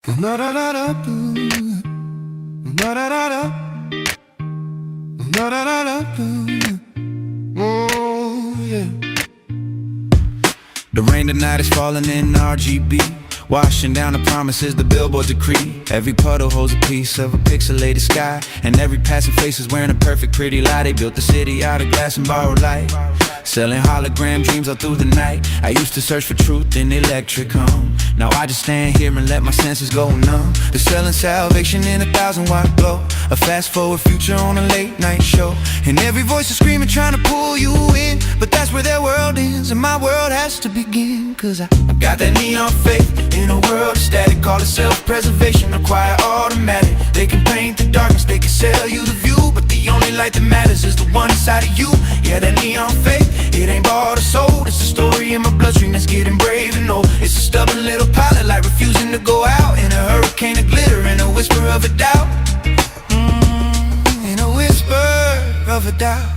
Na da da da boo. Na da da da. Na da da da boo. Oh yeah. The rain tonight is falling in RGB, washing down the promises the billboard decree. Every puddle holds a piece of a pixelated sky, and every passing face is wearing a perfect pretty lie. They built the city out of glass and borrowed light, selling hologram dreams all through the night. I used to search for truth in electric home. Now I just stand here and let my senses go numb. They're selling salvation in a 1,000-watt glow, a fast-forward future on a late-night show. And every voice is screaming, trying to pull you in, but that's where their world ends, and my world has to begin. Cause I got that neon faith in a world of static. Call it self-preservation, acquire automatic. They can paint the darkness, they can sell you the view, but the only light that matters is the one inside of you. Yeah, that neon faith, it ain't bought or sold. It's a story in my bloodstream that's getting brave and old. It's a stubborn little pilot light refusing to go out, in a hurricane of glitter and a whisper of a doubt. In a whisper of a doubt.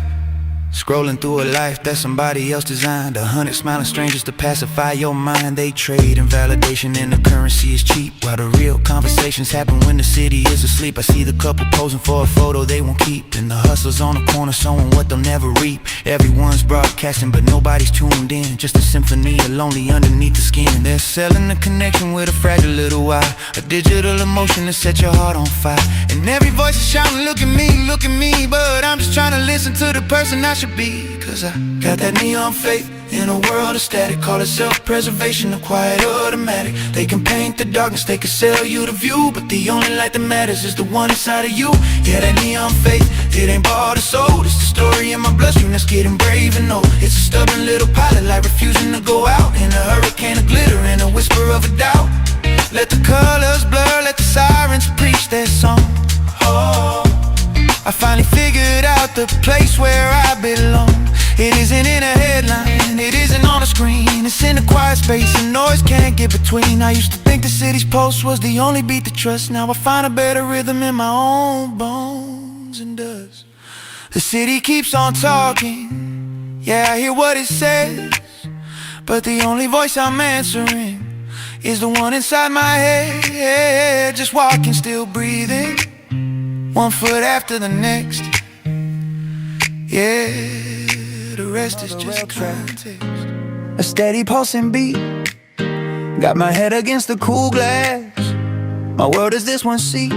Scrolling through a life that somebody else designed, 100 smiling strangers to pacify your mind. They trade in validation and the currency is cheap, while the real conversations happen when the city is asleep. I see the couple posing for a photo they won't keep, and the hustlers on the corner sowing what they'll never reap. Everyone's broadcasting but nobody's tuned in, just a symphony of lonely underneath the skin. They're selling a connection with a fragile little wire, a digital emotion to set your heart on fire. And every voice is shouting, look at me, but I'm just trying to listen to the person I should be. Cause I got that neon faith in a world of static. Call it self-preservation, acquired automatic. They can paint the darkness, they can sell you the view, but the only light that matters is the one inside of you. Yeah, that neon faith, it ain't bought or sold. It's the story in my bloodstream that's getting brave and old. It's a stubborn little pilot light refusing to go out, in a hurricane of glitter and a whisper of a doubt. Let the colors blur, let the sirens preach their song. Oh, I finally figured out the place where I belong. It isn't in a headline, it isn't on a screen. It's in a quiet space and noise can't get between. I used to think the city's pulse was the only beat to trust. Now I find a better rhythm in my own bones and does. The city keeps on talking, yeah, I hear what it says, but the only voice I'm answering is the one inside my head. Just walking, still breathing, one foot after the next. Yeah, the rest is just context. A steady pulsing beat, got my head against the cool glass. My world is this one seat.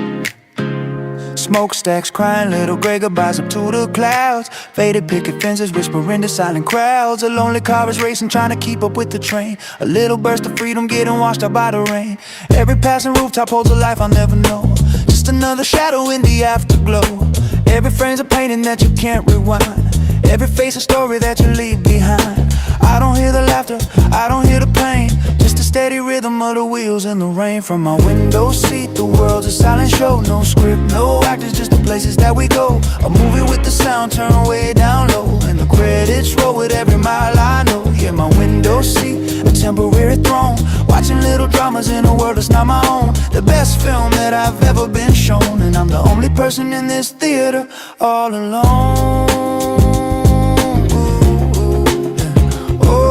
Smokestacks crying little gray goodbyes up to the clouds. Faded picket fences whispering to silent crowds. A lonely car is racing, trying to keep up with the train. A little burst of freedom getting washed out by the rain. Every passing rooftop holds a life I'll never know, just another shadow in the afterglow. Every frame's a painting that you can't rewind, every face a story that you leave behind. I don't hear the laughter, I don't hear the pain, just a steady rhythm of the wheels in the rain. From my window seat, the world's a silent show. No script, no actors, just the places that we go. A movie with the sound turned way down low, and the credits roll with every mile I know. Yeah, my window seat, a temporary throne, watching little dramas in a world that's not my own. The best film that I've ever been shown, and I'm the only person in this theater all alone.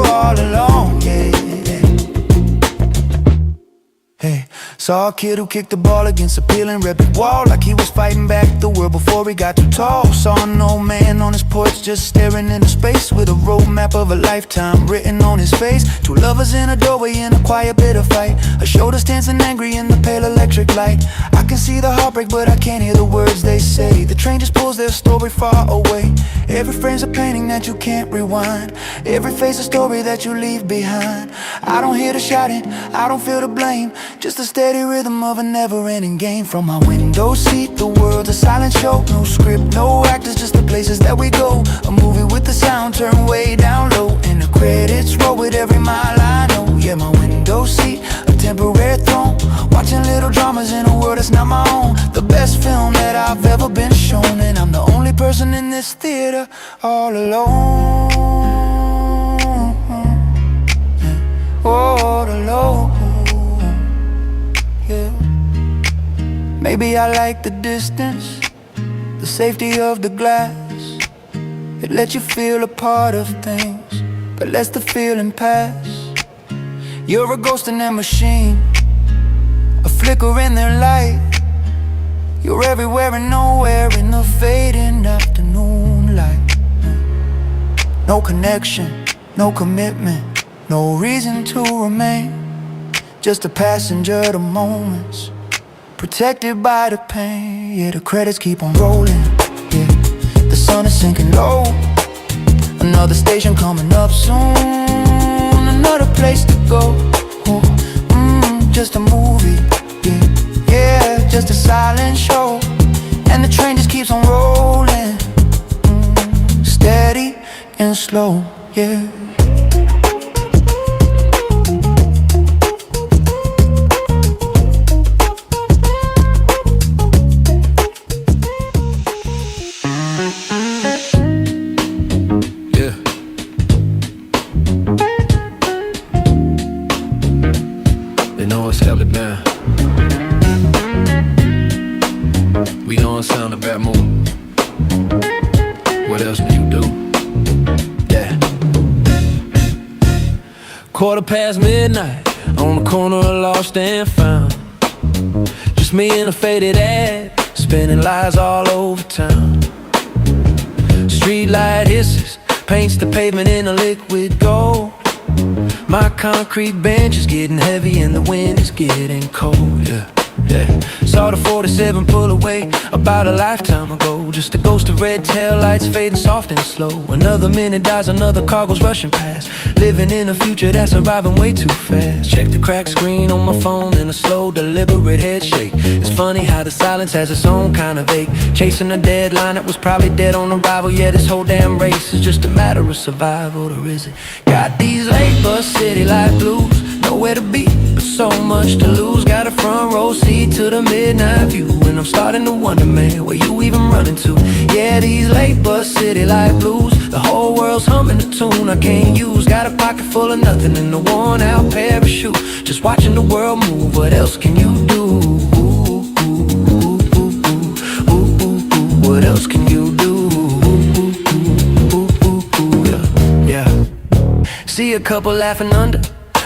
All alone, yeah. Hey, saw a kid who kicked the ball against a peeling red brick wall, like he was fighting back the world before he got too tall. Saw an old man on his porch just staring into space, with a roadmap of a lifetime written on his face. Two lovers in a doorway in a quiet bit of fight, a shoulder dancing angry in the pale electric light. I can see the heartbreak but I can't hear the words they say. The train just pulls their story far away. Every frame's a painting that you can't rewind, every face a story that you leave behind. I don't hear the shouting, I don't feel the blame, just a steady rhythm of a never-ending game. From my window seat, the world's a silent show. No script, no actors, just the places that we go. A movie with the sound turned way down low, and the credits roll with every mile I know. Yeah, my window seat, a temporary throne, watching little dramas in a world that's not my own. The best film that I've ever been shown, and I'm the only person in this theater all alone. All alone. Yeah. Maybe I like the distance, the safety of the glass. It lets you feel a part of things, but lets the feeling pass. You're a ghost in that machine, a flicker in their light. You're everywhere and nowhere in the fading afternoon light. No connection, no commitment, no reason to remain. Just a passenger to moments, protected by the pain. Yeah, the credits keep on rolling. Yeah, the sun is sinking low. Another station coming up soon. Another place to go. Just a movie. Yeah, yeah, just a silent show. And the train just keeps on rolling. Steady and slow. Yeah. They know it's held it down. We know it sound a bad move. What else can you do? Yeah. midnight, on the corner of Lost and Found. Just me and a faded ad, spinning lies all over town. Street light hisses, paints the pavement in a liquid gold. My concrete bench is getting heavy and the wind is getting cold, yeah. Saw the 47 pull away about a lifetime ago. Just a ghost of red tail lights fading soft and slow. Another minute dies, another car goes rushing past. Living in a future that's arriving way too fast. Check the cracked screen on my phone in a slow, deliberate head shake. It's funny how the silence has its own kind of ache. Chasing a deadline that was probably dead on arrival. Yeah, this whole damn race is just a matter of survival, or is it? Got these late bus city life blues, nowhere to be, but so much to lose. Got a front row seat to the midnight view, and I'm starting to wonder, man, where you even running to? Yeah, these late bus city life blues, the whole world's humming a tune I can't use. Got a pocket full of nothing and a worn out parachute. Just watching the world move, what else can you do? What else can you do? Yeah. See a couple laughing under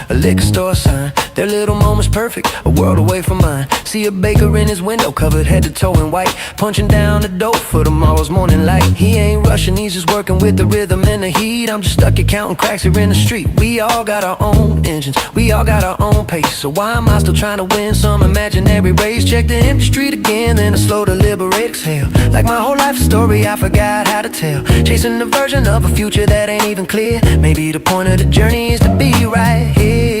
a liquor store sign. Their little moment's perfect, a world away from mine. See a baker in his window, covered head to toe in white, punching down the dough for tomorrow's morning light. He ain't rushing, he's just working with the rhythm and the heat. I'm just stuck here counting cracks here in the street. We all got our own engines, we all got our own pace. So why am I still trying to win some imaginary race? Check the empty street again, then a slow deliberate exhale. Like my whole life story I forgot how to tell. Chasing the version of a future that ain't even clear. Maybe the point of the journey is to be right here.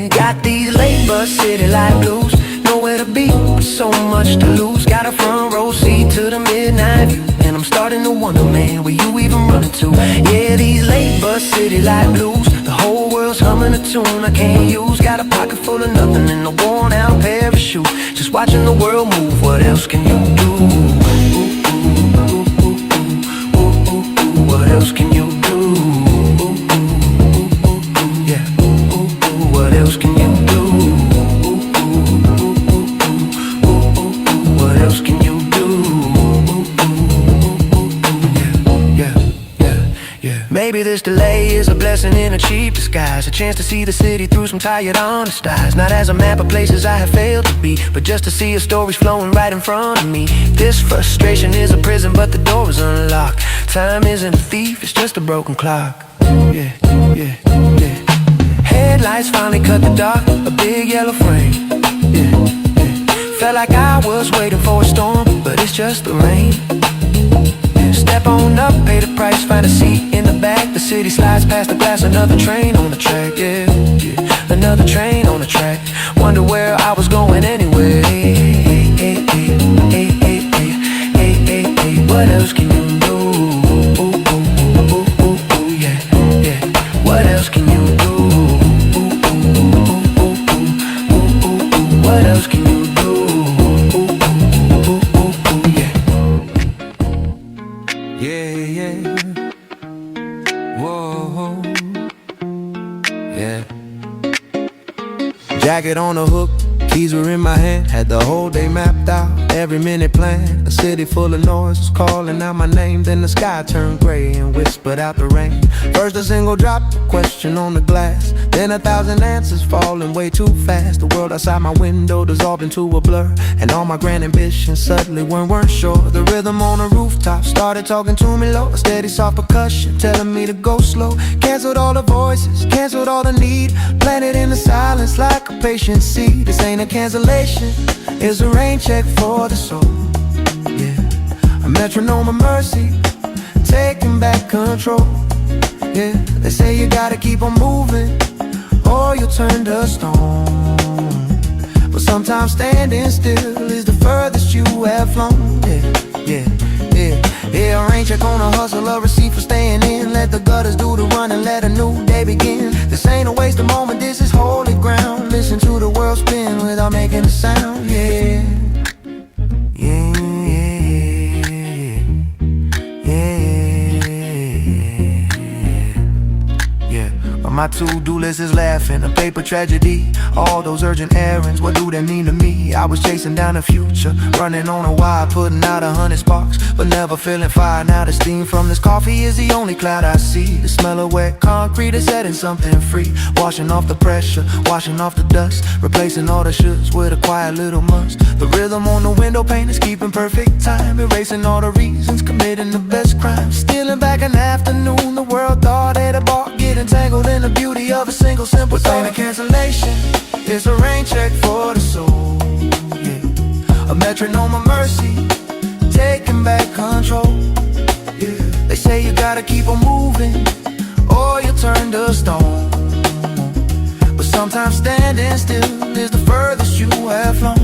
Got these late bus city life blues, nowhere to be, but so much to lose. Got a front row seat to the midnight view, and I'm starting to wonder, man, where you even running to? Yeah, these late bus city life blues, the whole world's humming a tune I can't use. Got a pocket full of nothing and a worn out parachute. Just watching the world move, what else can you do? What else can you do? What else can you do? What else can you do? Yeah. Maybe this delay is a blessing in a cheap disguise, a chance to see the city through some tired, honest eyes. Not as a map of places I have failed to be, but just to see a stories flowing right in front of me. This frustration is a prison, but the door is unlocked. Time isn't a thief, it's just a broken clock. Yeah. Headlights finally cut the dark, a big yellow frame. Felt like I was waiting for a storm, but it's just the rain. Step on up, pay the price, find a seat in the back. The city slides past the glass, another train on the track. Another train on the track. Wonder where I was going anyway. What else can you do? What else can you do? What else can you do? Yeah. Whoa. Yeah. Jacket on the hook, Keys were in my hand, had the whole day mapped out, every minute planned. A city full of noise was calling out my name. Then the sky turned gray and whispered out the rain. First a single drop, a question on the glass, then 1,000 answers falling way too fast. The world outside my window dissolved into a blur, and all my grand ambitions suddenly weren't sure. The rhythm on the rooftop started talking to me low, a steady soft percussion telling me to go slow. Canceled all the voices, canceled all the need, planted in the silence like a patient seed. This ain't a cancellation, it's a rain check for the soul. Yeah, a metronome of mercy, taking back control. Yeah, they say you gotta keep on moving or you'll turn to stone. But sometimes standing still is the furthest you have flown. Yeah, a rain check on a hustle, a receipt for staying in. Let the gutters do the running, let a new day begin. This ain't a waste of moment, this is holy ground. Listen to the world spin without making a sound. Yeah. My to-do list is laughing, a paper tragedy. All those urgent errands, what do they mean to me? I was chasing down the future, running on a wire, putting out 100 sparks, but never feeling fire. Now the steam from this coffee is the only cloud I see. The smell of wet concrete is setting something free, washing off the pressure, washing off the dust, replacing all the shoulds with a quiet little must. The rhythm on the window pane is keeping perfect time, erasing all the reasons, committing the best crimes. Stealing back an afternoon the world thought had a bought, getting tangled in the beauty of a single simple thought. Ain't a cancellation, it's a rain check for the soul. Yeah, a metronome of mercy, taking back control. Yeah, they say you gotta keep on moving or you'll turn to stone. But sometimes standing still is the furthest you have flown.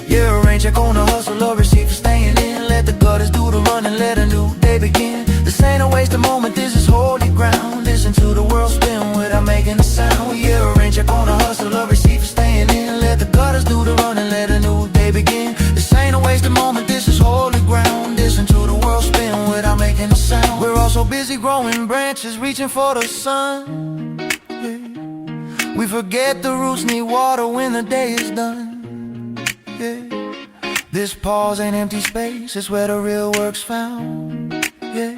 Yeah, a rain check on a hustle, a receipt for staying in. Let the gutters do the running, let a new day begin. This ain't a waste of moment, this is holy ground. Listen to the world spin without making a sound. Yeah, a rain check on a hustle, a receipt for staying in. Let the gutters do the running, let a new day begin. This ain't a waste of moment, this is holy ground. Listen to the world spin without making a sound. We're all so busy growing branches, reaching for the sun. Yeah, we forget the roots need water when the day is done. Yeah, this pause ain't empty space, it's where the real work's found. Yeah,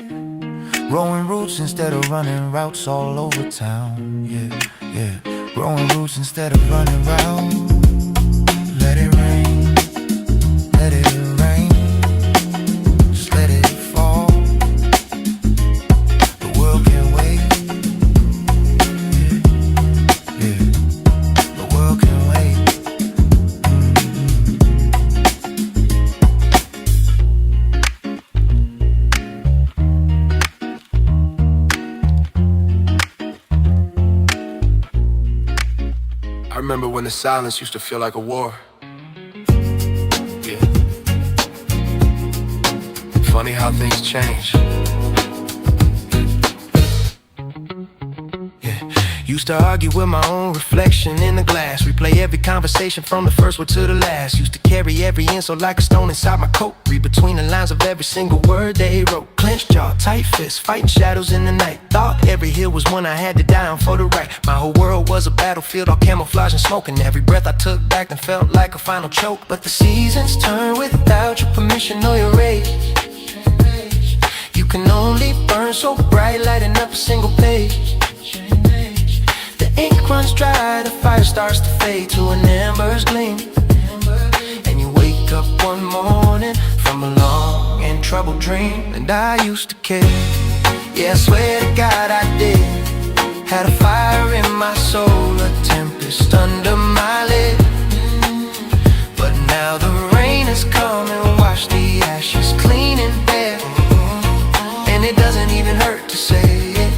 growing roots instead of running routes all over town. Yeah, growing roots instead of running routes. Let it rain, let it rain, just let it fall. The world can wait. Yeah, the world can wait. I remember when the silence used to feel like a war. Yeah. Funny how things change. Used to argue with my own reflection in the glass, replay every conversation from the first word to the last. Used to carry every insult like a stone inside my coat, read between the lines of every single word they wrote. Clenched jaw, tight fist, fighting shadows in the night. Thought every hill was one I had to die on for the right. My whole world was a battlefield, all camouflage and smoke, and every breath I took back then felt like a final choke. But the seasons turn without your permission or your rage. You can only burn so bright, lighting up a single page. The ink runs dry, the fire starts to fade to an ember's gleam, and you wake up one morning from a long and troubled dream. And I used to care, yeah, I swear to God I did. Had a fire in my soul, a tempest under my lid. But now the rain has come and washed the ashes clean and bare, and it doesn't even hurt to say it.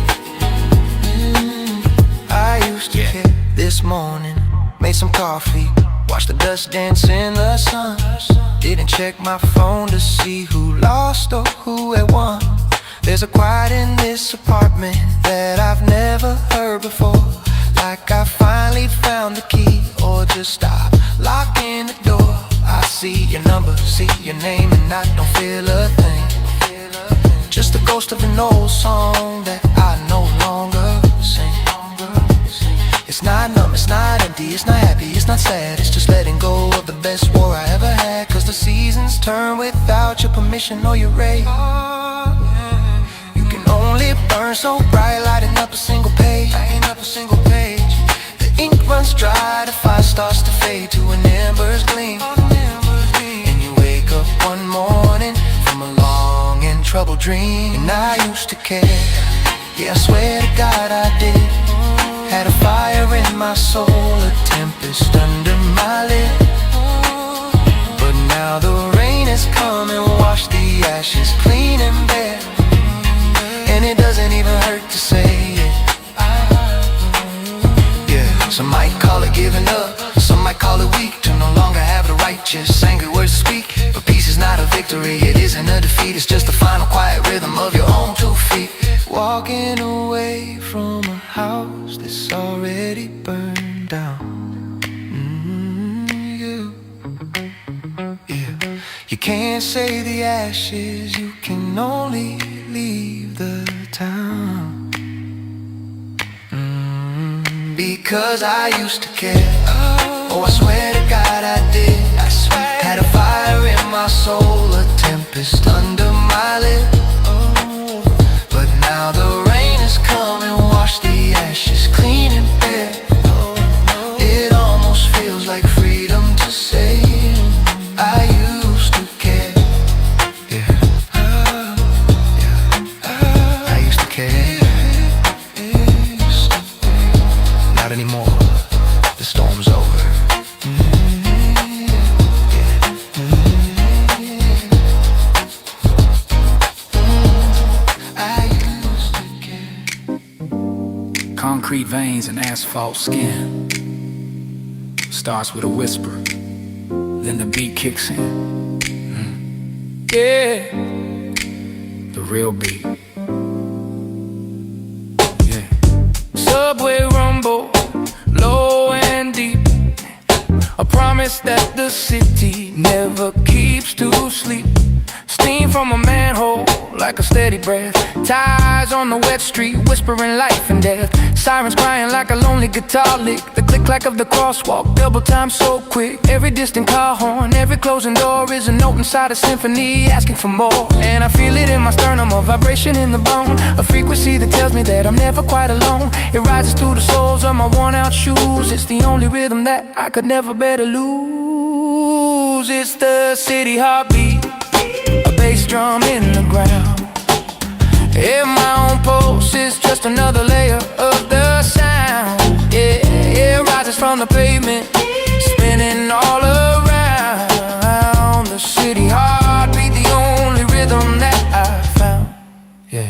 I used to care. This morning, made some coffee, watched the dust dance in the sun. Didn't check my phone to see who lost or who had won. There's a quiet in this apartment that I've never heard before. Like I finally found the key, or just stop locking the door. I see your number, see your name, and I don't feel a thing. Just the ghost of an old song that I no longer sing. It's not numb, it's not empty, it's not happy, it's not sad. It's just letting go of the best war I ever had. Cause the seasons turn without your permission or your ray. You can only burn so bright, lighting up a single page. The ink runs dry, the fire starts to fade to an ember's gleam. And you wake up one morning from a long and troubled dream. And I used to care, yeah, I swear to God I did. Had a fire in my soul, a tempest under my lid. But now the rain has come and washed the ashes clean and bare. And it doesn't even hurt to say it. Yeah, some might call it giving up, some might call it weak, to no longer have the righteous angry words to speak. But peace is not a victory, it isn't a defeat. It's just the final quiet rhythm of your own 2 feet. Walking away from a house that's already burned down. Yeah. You can't say the ashes, you can only leave the town. Because I used to care. Oh, I swear to God I did. Had a fire in my soul, a tempest under my lid. But now the rain has come and washed the ashes clean and bare. It almost feels like freedom to say I used to care. Yeah, I used to care. Not anymore, the storm's over. Concrete veins and asphalt skin. Starts with a whisper, then the beat kicks in. Yeah, the real beat. Yeah. Subway rumble, low and deep. A promise that the city never keeps to sleep. Steam from a manhole like a steady breath. Tires on the wet street whispering life and death. Sirens crying like a lonely guitar lick. The click-clack of the crosswalk, double time so quick. Every distant car horn, every closing door is a note inside a symphony asking for more. And I feel it in my sternum, a vibration in the bone, a frequency that tells me that I'm never quite alone. It rises through the soles of my worn out shoes. It's the only rhythm that I could never bear to lose. It's the city heartbeat, a bass drum in the ground. In my own pulse is just another layer of the sound. Yeah, it rises from the pavement, spinning all around. The city heartbeat, the only rhythm that I found. Yeah.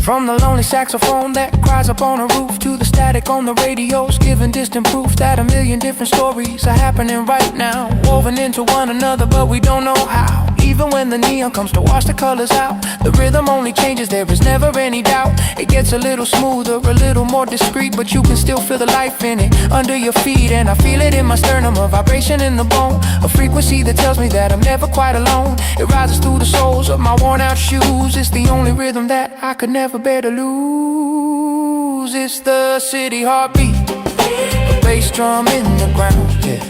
From the lonely saxophone that cries up on a roof to the static on the radios, giving distant proof that a million different stories are happening right now, woven into one another, but we don't know how. Even when the neon comes to wash the colors out, the rhythm only changes, there is never any doubt. It gets a little smoother, a little more discreet, but you can still feel the life in it under your feet. And I feel it in my sternum, a vibration in the bone, a frequency that tells me that I'm never quite alone. It rises through the soles of my worn out shoes. It's the only rhythm that I could never bear to lose. It's the city heartbeat, a bass drum in the ground. Yeah.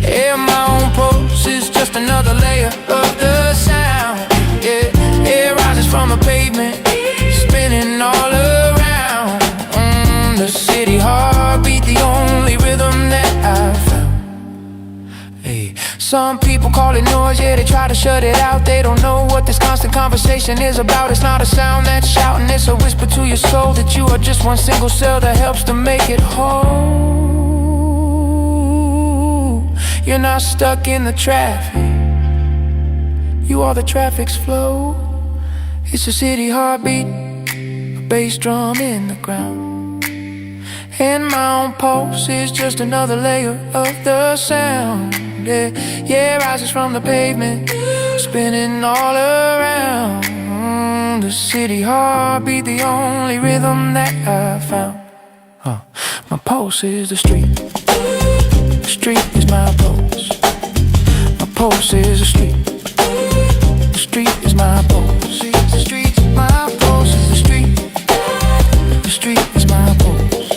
Yeah, my own pulse is just another layer of the sound. Yeah, it rises from the pavement, spinning all around. The city heartbeat, the only rhythm that I found. Hey, some people call it noise, yeah, they try to shut it out. They don't know what this constant conversation is about. It's not a sound that's shouting, it's a whisper to your soul that you are just one single cell that helps to make it whole. You're not stuck in the traffic, you are the traffic's flow. It's a city heartbeat, a bass drum in the ground. And my own pulse is just another layer of the sound. Yeah, yeah, it rises from the pavement, spinning all around. The city heartbeat, the only rhythm that I found. My pulse is the street, the street is my pulse. My pulse is the street, the street is my pulse. The street, my pulse is the street, the street is my pulse.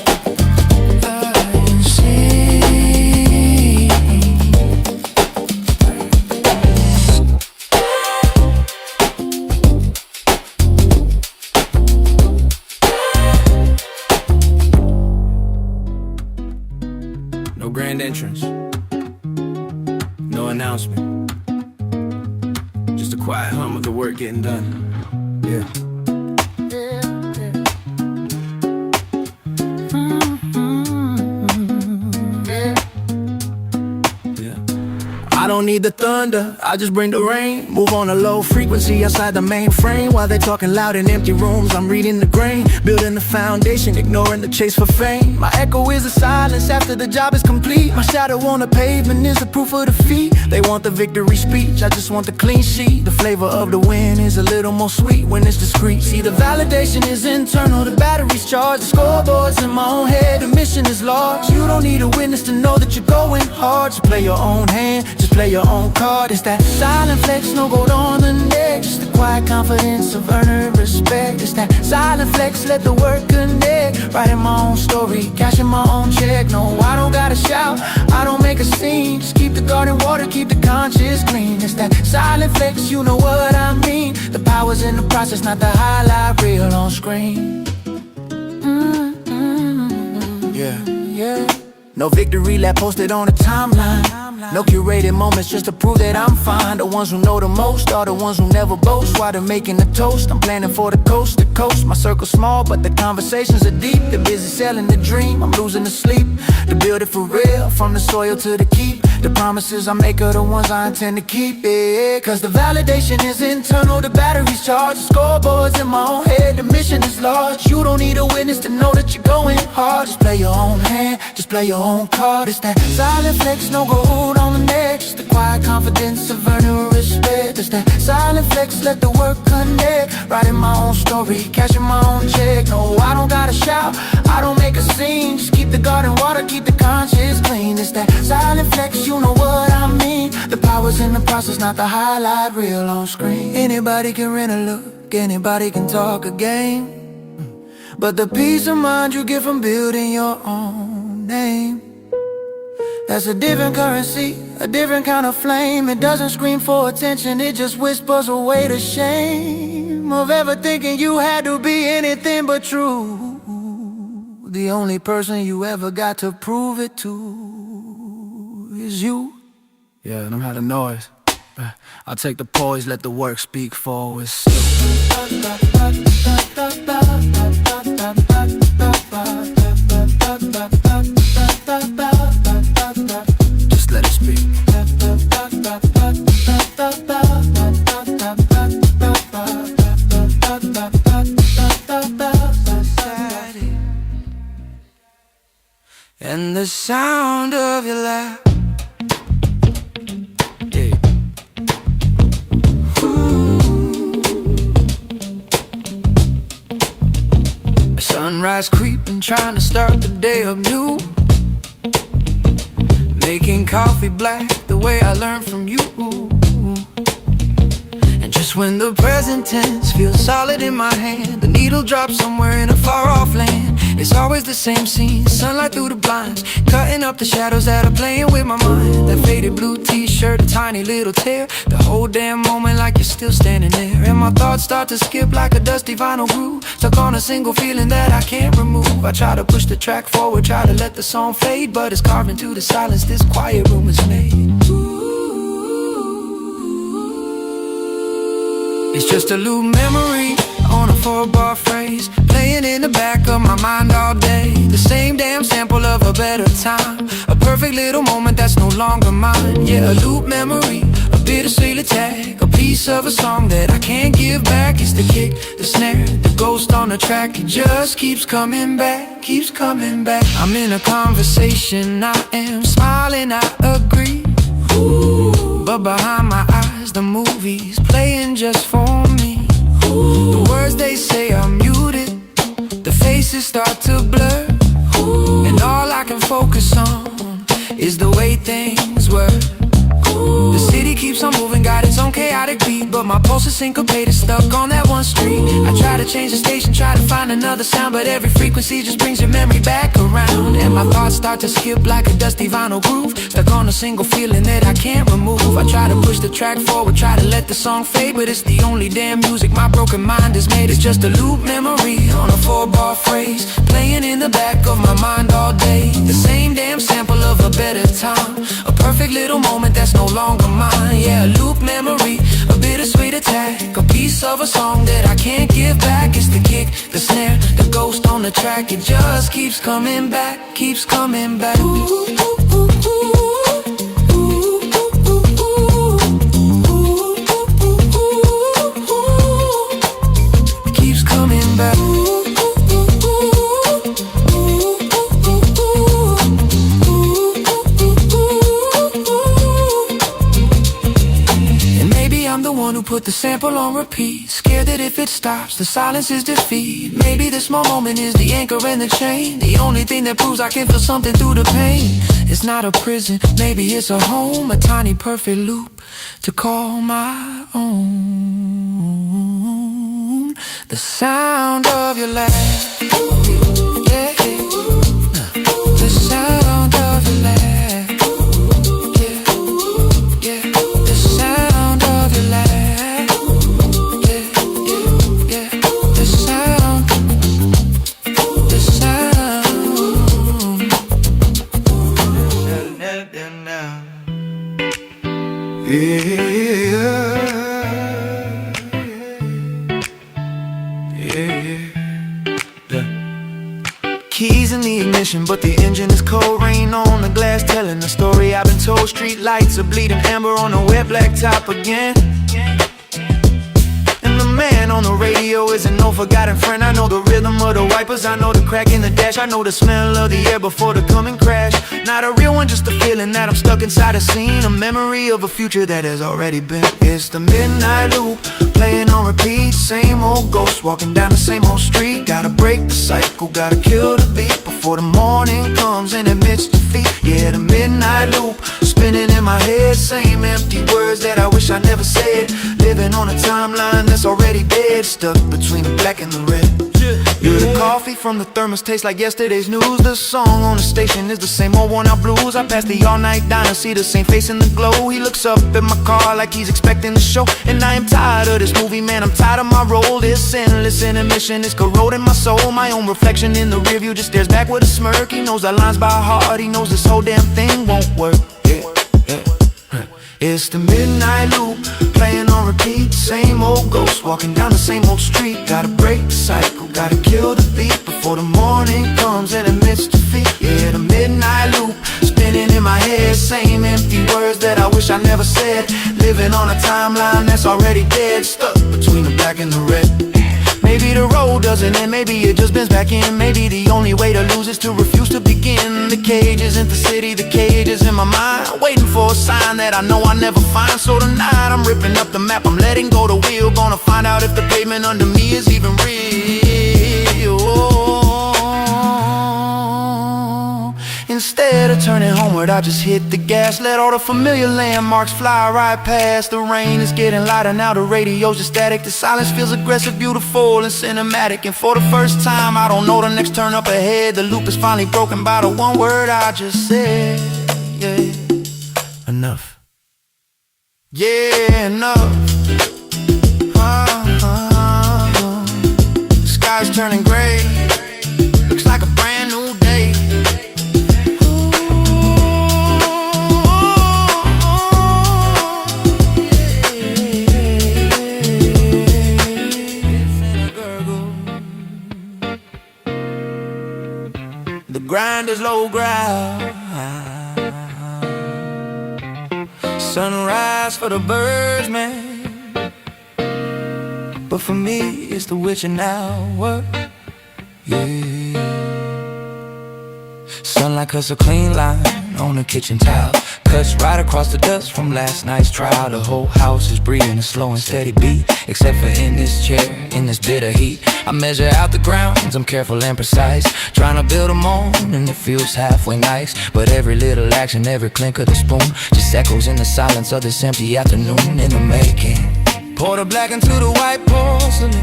entrance. No announcement. Just a quiet hum of the work getting done. Yeah. I don't need the thunder, I just bring the rain. Move on a low frequency outside the main frame. While they talking loud in empty rooms, I'm reading the grain. Building the foundation, ignoring the chase for fame. My echo is the silence after the job is complete. My shadow on the pavement is the proof of defeat. They want the victory speech, I just want the clean sheet. The flavor of the win is a little more sweet when it's discreet. See, the validation is internal, the battery's charged. The scoreboard's in my own head, the mission is large. You don't need a witness to know that you're going hard. Just play your own hand, just play your own card. It's that silent flex, no gold on the neck. Just the quiet confidence of earning respect. It's that silent flex, let the work connect. Writing my own story, cashing my own check. No, I don't gotta shout, I don't make a scene. Just keep the garden water, keep the conscience clean. It's that silent flex, you know what I mean. The power's in the process, not the highlight reel on screen. Yeah. No victory lap posted on the timeline. No curated moments just to prove that I'm fine. The ones who know the most are the ones who never boast. While they're making the toast, I'm planning for the coast to coast. My circle's small, but the conversations are deep. They're busy selling the dream, I'm losing the sleep. To build it for real, from the soil to the keep. The promises I make are the ones I intend to keep, yeah. Cause the validation is internal, the battery's charged. The scoreboard's in my own head, the mission is large. You don't need a witness to know that you're going hard. Just play your own hand, just play your own card. It's that silent flex, no gold on the neck. Just the quiet confidence of earning respect. It's that silent flex, let the work connect. Writing my own story, cashing my own check. No, I don't gotta shout, I don't make a scene. Just keep the garden water, keep the conscience clean. It's that silent flex, you know what I mean. The power's in the process, not the highlight reel on screen. Anybody can rent a look, anybody can talk a game, but the peace of mind you get from building your own name, that's a different currency, a different kind of flame. It doesn't scream for attention, it just whispers away the shame of ever thinking you had to be anything but true. The only person you ever got to prove it to is you. Yeah, I don't have the noise. I'll take the poise, let the work speak for itself. Just let it speak. And the sound of your laugh, yeah. A sunrise creeping, trying to start the day up new. Making coffee black the way I learned from you. And just when the present tense feels solid in my hand, the needle drops somewhere in a far off land. It's always the same scene, sunlight through the blinds, cutting up the shadows that are playing with my mind. That faded blue t-shirt, a tiny little tear, the whole damn moment like you're still standing there. And my thoughts start to skip like a dusty vinyl groove, stuck on a single feeling that I can't remove. I try to push the track forward, try to let the song fade, but it's carved into the silence this quiet room is made. It's just a loop memory on a 4-bar phrase, playing in the back of my mind all day. The same damn sample of a better time, a perfect little moment that's no longer mine. Yeah, a loop memory, a bittersweet attack, a piece of a song that I can't give back. It's the kick, the snare, the ghost on the track. It just keeps coming back, keeps coming back. I'm in a conversation, I am smiling, I agree. But behind my eyes, the movie's playing just for me. The words they say are muted, the faces start to blur, and all I can focus on is the way things were. The city keeps on moving, got its own chaotic beat, but my pulse is syncopated, stuck on that one street. I try to change the station, try to find another sound, but every frequency just brings your memory back around. And my thoughts start to skip like a dusty vinyl groove, stuck on a single feeling that I can't remove. I try to push the track forward, try to let the song fade, but it's the only damn music my broken mind has made. It's just a loop memory on a 4-bar phrase, playing in the back of my mind all day. The same damn sample of a better time, a perfect little moment that's no longer mine. Yeah, a loop memory, a bittersweet attack, a piece of a song that I can't give back. It's the kick, the snare, the ghost on the track. It just keeps coming back, keeps coming back. Ooh, ooh, ooh, ooh. Who put the sample on repeat, scared that if it stops, the silence is defeat. Maybe this small moment is the anchor and the chain, the only thing that proves I can feel something through the pain. It's not a prison, maybe it's a home, a tiny perfect loop to call my own. The sound of your laugh, yeah, the sound of your laugh. Keys in the ignition, but the engine is cold. Rain on the glass, telling the story I've been told. Street lights are bleeding amber on the wet black top again. And the man on the radio is an old forgotten friend. I know the rhythm of the wipers, I know the crack in the dash, I know the smell of the air before the coming crash. Not a real one, just a feeling that I'm stuck inside a scene, a memory of a future that has already been. It's the midnight loop, playing on repeat. Same old ghost walking down the same old street. Gotta break the cycle, gotta kill the beat before the morning comes and admits defeat. Yeah, the midnight loop, spinning in my head. Same empty words that I wish I never said. Living on a timeline that's already dead, stuck between the black and the red. Yeah, the coffee from the thermos tastes like yesterday's news. The song on the station is the same old worn out blues. I pass the all-night diner, see the same face in the glow. He looks up at my car like he's expecting the show. And I am tired of this movie, man, I'm tired of my role. This endless intermission is corroding my soul. My own reflection in the rearview just stares back with a smirk. He knows our lines by heart, he knows this whole damn thing won't work. It's the midnight loop, playing on repeat. Same old ghost walking down the same old street. Gotta break the cycle, gotta kill the beat before the morning comes and admits defeat. Yeah, the midnight loop, spinning in my head. Same empty words that I wish I never said. Living on a timeline that's already dead, stuck between the black and the red. Maybe the road doesn't end, maybe it just bends back in. Maybe the only way to lose is to refuse to begin. The cage isn't the city, the cage is in my mind, waiting for a sign that I know I never find. So tonight I'm ripping up the map, I'm letting go the wheel. Gonna find out if the pavement under me is even real. Instead of turning homeward, I just hit the gas. Let all the familiar landmarks fly right past. The rain is getting lighter now, the radio's just static. The silence feels aggressive, beautiful and cinematic. And for the first time, I don't know the next turn up ahead. The loop is finally broken by the one word I just said. Yeah, enough. Yeah, enough. The sky's turning gray, looks like a brand new day. The grind is low ground, sunrise for the birds, man. But for me, it's the witching hour, yeah. Sunlight cuts a clean line on the kitchen tile, cuts right across the dust from last night's trial. The whole house is breathing a slow and steady beat, except for in this chair, in this bitter heat. I measure out the grounds, I'm careful and precise, trying to build them on, and it feels halfway nice. But every little action, every clink of the spoon just echoes in the silence of this empty afternoon in the making. Pour the black into the white porcelain,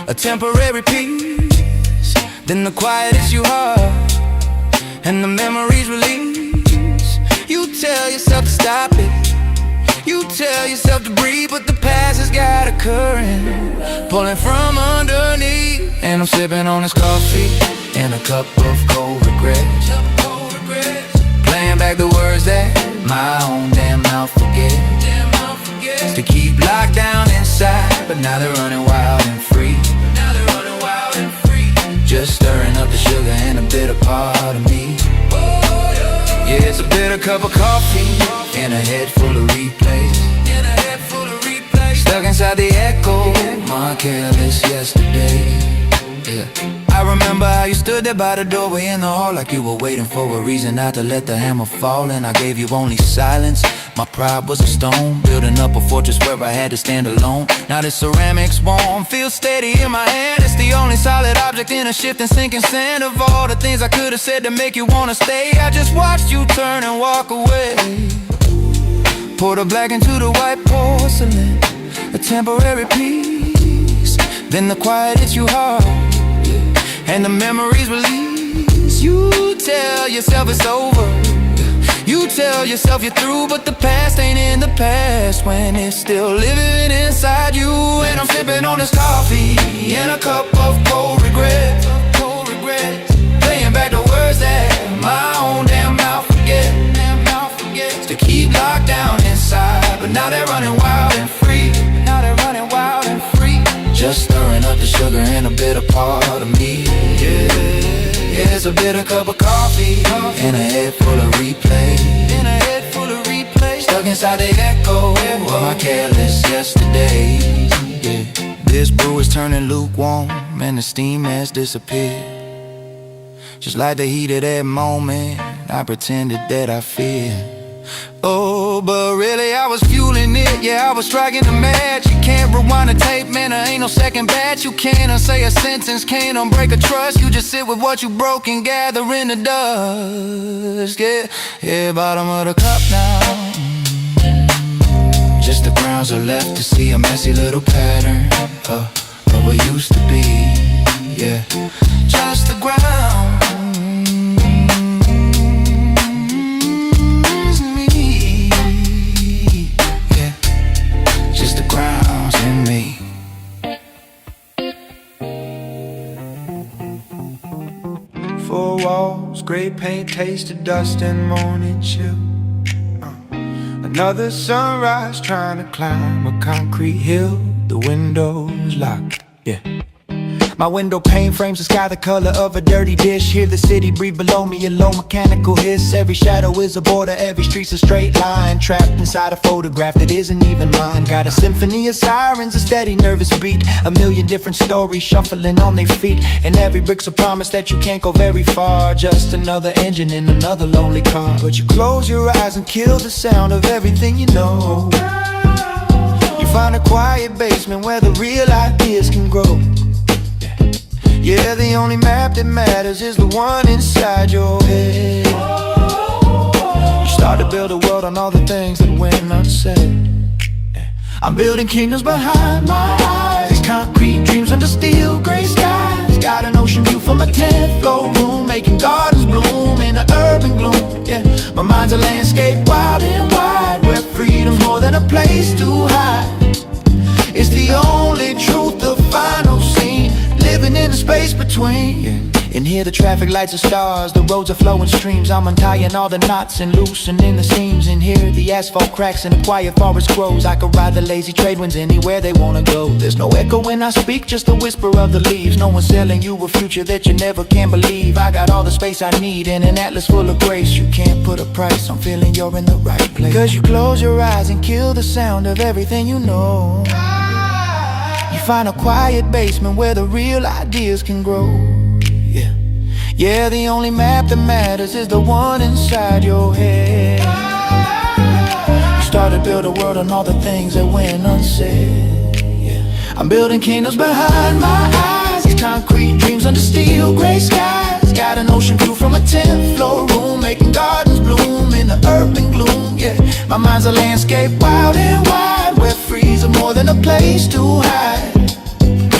a temporary peace. Then the quiet is you heart, and the memories release. You tell yourself to stop it, you tell yourself to breathe, but the past has got a current pulling from underneath. And I'm sipping on this coffee in a cup of cold regrets, playing back the words that my own damn mouth forgets to keep locked down inside, but now they're running wild and free. Just stirring up the sugar and a bitter part of me. Yeah, it's a bitter cup of coffee in a head full of replays, stuck inside the echo of my careless yesterday. Yeah. I remember how you stood there by the doorway in the hall, like you were waiting for a reason not to let the hammer fall. And I gave you only silence. My pride was a stone, building up a fortress where I had to stand alone. Now this ceramic's warm, feels steady in my hand. It's the only solid object in a shifting, sinking sand. Of all the things I could have said to make you wanna stay, I just watched you turn and walk away. Pour the black into the white porcelain, a temporary peace. Then the quiet hits you hard, and the memories release. You tell yourself it's over, you tell yourself you're through, but the past ain't in the past when it's still living inside you. And I'm sipping on this coffee in a cup of cold regrets, playing back the words that my own damn mouth forgets to keep locked down inside, but now they're running wild and free. Just stirring up the sugar in a bitter part of me. Yeah, it's a bitter cup of coffee in a head full of replay, stuck inside the echo of my careless yesterday. Yeah. This brew is turning lukewarm and the steam has disappeared. Just like the heat of that moment, I pretended that I feared. Oh, but really I was fueling it, yeah, I was striking a match. You can't rewind the tape, man, there ain't no second batch. You can't unsay a sentence, can't unbreak a trust. You just sit with what you broke and gather in the dust. Yeah, bottom of the cup now. Just the grounds are left to see a messy little pattern of what used to be, yeah. Just the ground. Four walls, gray paint, taste of dust and morning chill. Another sunrise trying to climb a concrete hill. The window's locked, yeah. My window pane frames the sky the color of a dirty dish. Hear the city breathe below me, a low mechanical hiss. Every shadow is a border, every street's a straight line. Trapped inside a photograph that isn't even mine. Got a symphony of sirens, a steady nervous beat. A million different stories shuffling on their feet. And every brick's a promise that you can't go very far. Just another engine in another lonely car. But you close your eyes and kill the sound of everything you know. You find a quiet basement where the real ideas can grow. Yeah, the only map that matters is the one inside your head. You start to build a world on all the things that went unsaid. I'm building kingdoms behind my eyes, concrete dreams under steel gray skies. Got an ocean view from a 10th floor room, making gardens bloom in the urban gloom. Yeah, my mind's a landscape wild and wide, where freedom's more than a place to hide. It's the only truth, the final scene, living in the space between, yeah. And here the traffic lights are stars, the roads are flowing streams. I'm untying all the knots and loosening the seams. And here the asphalt cracks and the quiet forest grows. I could ride the lazy trade winds anywhere they wanna go. There's no echo when I speak, just a whisper of the leaves. No one's selling you a future that you never can believe. I got all the space I need in an atlas full of grace. You can't put a price on feeling you're in the right place. Cause you close your eyes and kill the sound of everything you know. You find a quiet basement where the real ideas can grow. Yeah, yeah, the only map that matters is the one inside your head. You start to build a world on all the things that went unsaid. Yeah, I'm building kingdoms behind my eyes, these concrete dreams under steel gray skies. Got an ocean view from a 10th floor room, making gardens bloom in the urban gloom. Yeah, my mind's a landscape wild and wide, where freeze are more more than a place to hide.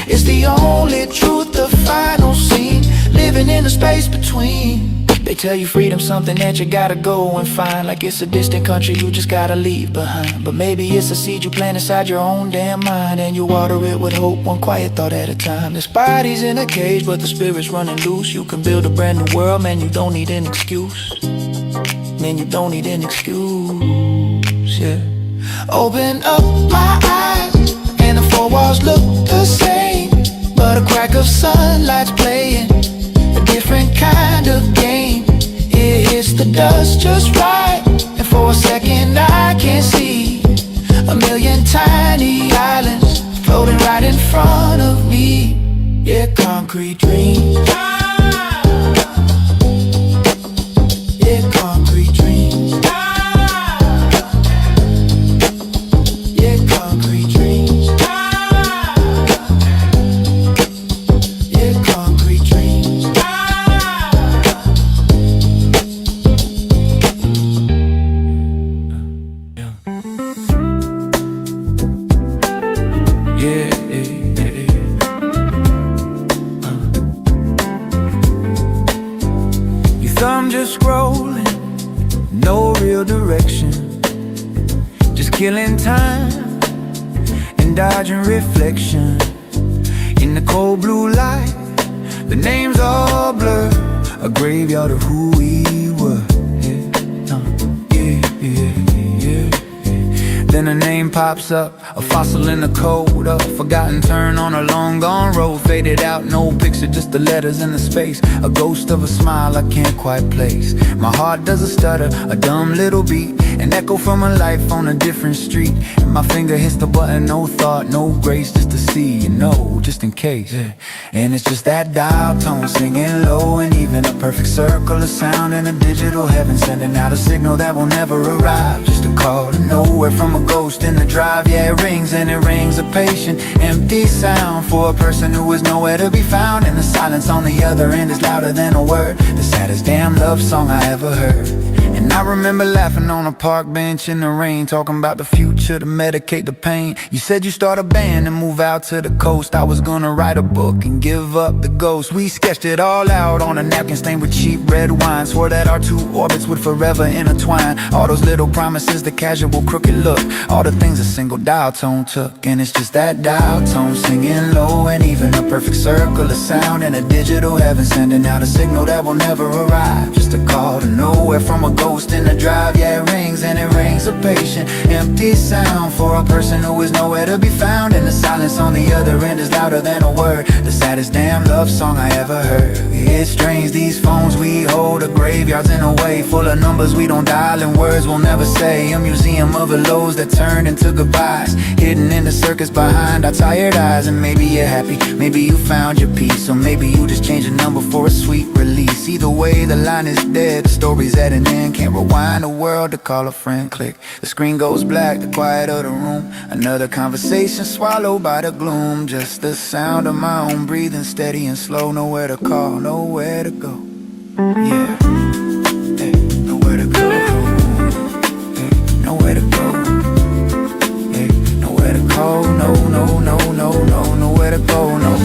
It's the only truth, the final scene, living in the space between. They tell you freedom's something that you gotta go and find, like it's a distant country you just gotta leave behind. But maybe it's a seed you plant inside your own damn mind, and you water it with hope, one quiet thought at a time. This body's in a cage, but the spirit's running loose. You can build a brand new world, man, you don't need an excuse. Man, you don't need an excuse, yeah. Open up my eyes, and the four walls look the same, but a crack of sunlight's playing a different kind of game. It hits the dust just right, and for a second I can see a million tiny islands floating right in front of me. Yeah, concrete dreams. Yeah, concrete dreams. Yeah, concrete dreams. Yeah, concrete dreams. Yeah, Your thumb just scrolling, no real direction, just killing time and dodging reflection. In the cold blue light, the names all blur, a graveyard of who we were. Then a name pops up, a fossil in the cold, a forgotten turn on a long gone road. Faded out, no picture, just the letters in the space, a ghost of a smile I can't quite place. My heart does a stutter, a dumb little beat, an echo from a life on a different street. And my finger hits the button, no thought, no grace, just to see, you know, just in case. And it's just that dial tone singing low, and even a perfect circle of sound in a digital heaven, sending out a signal that will never arrive. Just a call to nowhere from a ghost in the drive. Yeah, it rings, and it rings a patient, empty sound for a person who is nowhere to be found. And the silence on the other end is louder than a word, the saddest damn love song I ever heard. And I remember laughing on a park bench in the rain, talking about the future to medicate the pain. You said you start a band and move out to the coast. I was gonna write a book and give up the ghost. We sketched it all out on a napkin stained with cheap red wine, swore that our two orbits would forever intertwine. All those little promises, the casual crooked look, all the things a single dial tone took. And it's just that dial tone singing low, and even a perfect circle of sound in a digital heaven, sending out a signal that will never arrive. Just a call to nowhere from a ghost in the drive. Yeah, it rings, and it rings a patient, empty sound for a person who is nowhere to be found. And the silence on the other end is louder than a word, the saddest damn love song I ever heard. It's strange, these phones we hold are graveyards in a way, full of numbers we don't dial and words we'll never say. A museum of hellos that turned into goodbyes, hidden in the circus behind our tired eyes. And maybe you're happy, maybe you found your peace, or maybe you just changed a number for a sweet release. Either way, the line is dead, the story's at an end. Can't rewind the world to call a friend, click. The screen goes black, the quiet of the room, another conversation swallowed by the gloom. Just the sound of my own breathing, steady and slow. Nowhere to call, nowhere to go. Yeah, hey, nowhere to go. Hey, nowhere to go. Hey, nowhere to go. No, no, no, no, no, nowhere to go, no.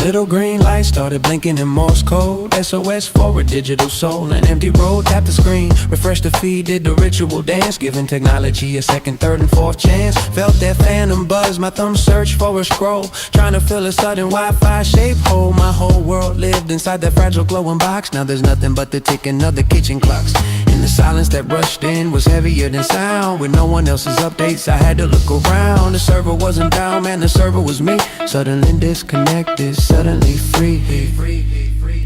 Little green light started blinking in Morse code, SOS for a digital soul. An empty road, tap the screen, refresh the feed, did the ritual dance, giving technology a second, third and fourth chance. Felt that phantom buzz, my thumb searched for a scroll, trying to fill a sudden Wi-Fi shaped hole. My whole world lived inside that fragile glowing box. Now there's nothing but the ticking of the kitchen clocks. And the silence that rushed in was heavier than sound. With no one else's updates, I had to look around. The server wasn't down, man, the server was me. Suddenly disconnected, suddenly free.